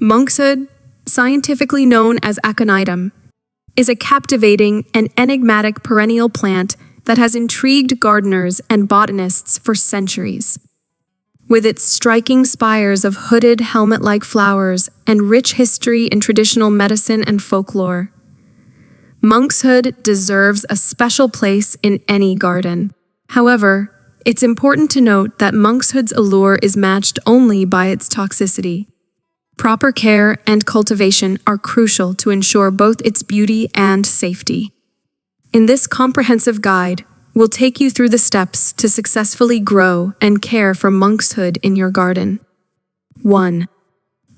Monkshood, scientifically known as Aconitum, is a captivating and enigmatic perennial plant that has intrigued gardeners and botanists for centuries. With its striking spires of hooded helmet-like flowers and rich history in traditional medicine and folklore, Monkshood deserves a special place in any garden. However, it's important to note that Monkshood's allure is matched only by its toxicity. Proper care and cultivation are crucial to ensure both its beauty and safety. In this comprehensive guide, we'll take you through the steps to successfully grow and care for Monkshood in your garden. 1.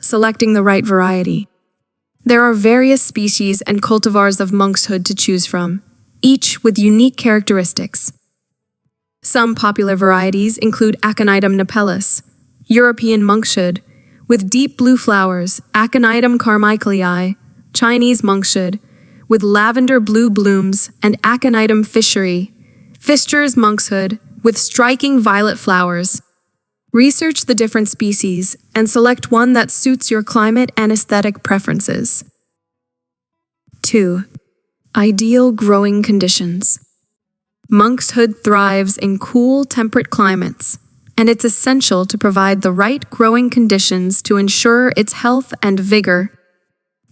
Selecting the right variety. There are various species and cultivars of Monkshood to choose from, each with unique characteristics. Some popular varieties include Aconitum napellus, European Monkshood, with deep blue flowers, Aconitum carmichaelii, Chinese Monkshood, with lavender blue blooms, and Aconitum Fischer's Monkshood, with striking violet flowers. Research the different species and select one that suits your climate and aesthetic preferences. 2. Ideal growing conditions. Monkshood thrives in cool, temperate climates, and it's essential to provide the right growing conditions to ensure its health and vigor.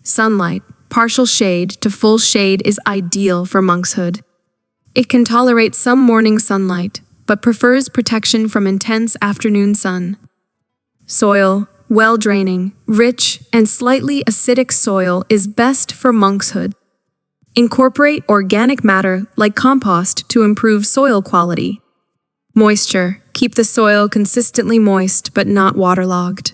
Sunlight, partial shade to full shade is ideal for Monkshood. It can tolerate some morning sunlight, but prefers protection from intense afternoon sun. Soil, well-draining, rich, and slightly acidic soil is best for Monkshood. Incorporate organic matter like compost to improve soil quality. Moisture, keep the soil consistently moist but not waterlogged.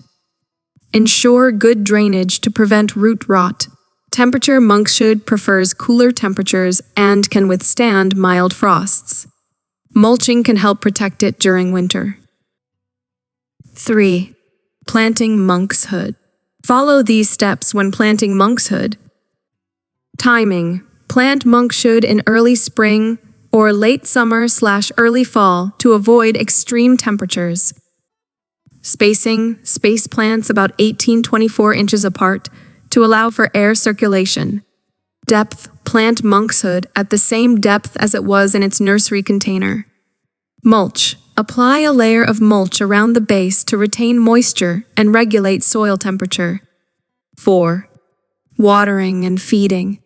Ensure good drainage to prevent root rot. Temperature. Monkshood prefers cooler temperatures and can withstand mild frosts. Mulching can help protect it during winter. 3. Planting Monkshood. Follow these steps when planting Monkshood. Timing. Plant Monkshood in early spring or late summer/early fall to avoid extreme temperatures. Spacing. Space plants about 18-24 inches apart to allow for air circulation. Depth. Plant Monkshood at the same depth as it was in its nursery container. Mulch. Apply a layer of mulch around the base to retain moisture and regulate soil temperature. 4. Watering and feeding.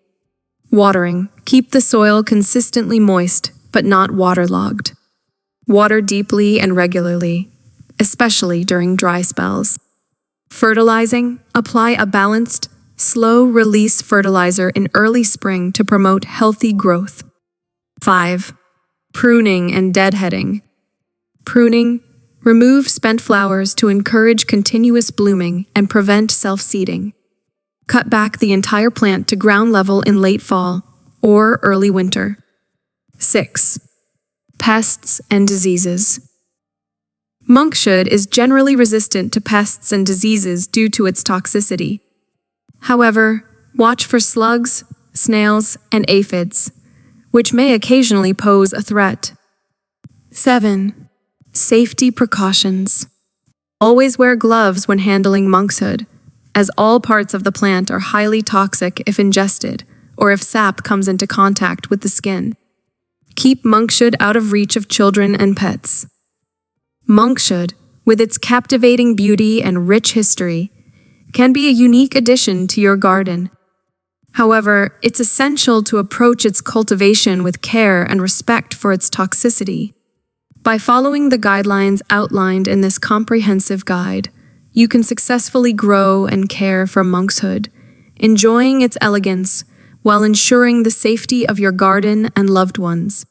Watering. Keep the soil consistently moist, but not waterlogged. Water deeply and regularly, especially during dry spells. Fertilizing. Apply a balanced, slow-release fertilizer in early spring to promote healthy growth. 5. Pruning and deadheading. Pruning. Remove spent flowers to encourage continuous blooming and prevent self-seeding. Cut back the entire plant to ground level in late fall or early winter. 6. Pests and diseases. Monkshood is generally resistant to pests and diseases due to its toxicity. However, watch for slugs, snails, and aphids, which may occasionally pose a threat. 7. Safety precautions. Always wear gloves when handling Monkshood, as all parts of the plant are highly toxic if ingested or if sap comes into contact with the skin. Keep Monkshood out of reach of children and pets. Monkshood, with its captivating beauty and rich history, can be a unique addition to your garden. However, it's essential to approach its cultivation with care and respect for its toxicity. By following the guidelines outlined in this comprehensive guide, you can successfully grow and care for Monkshood, enjoying its elegance while ensuring the safety of your garden and loved ones.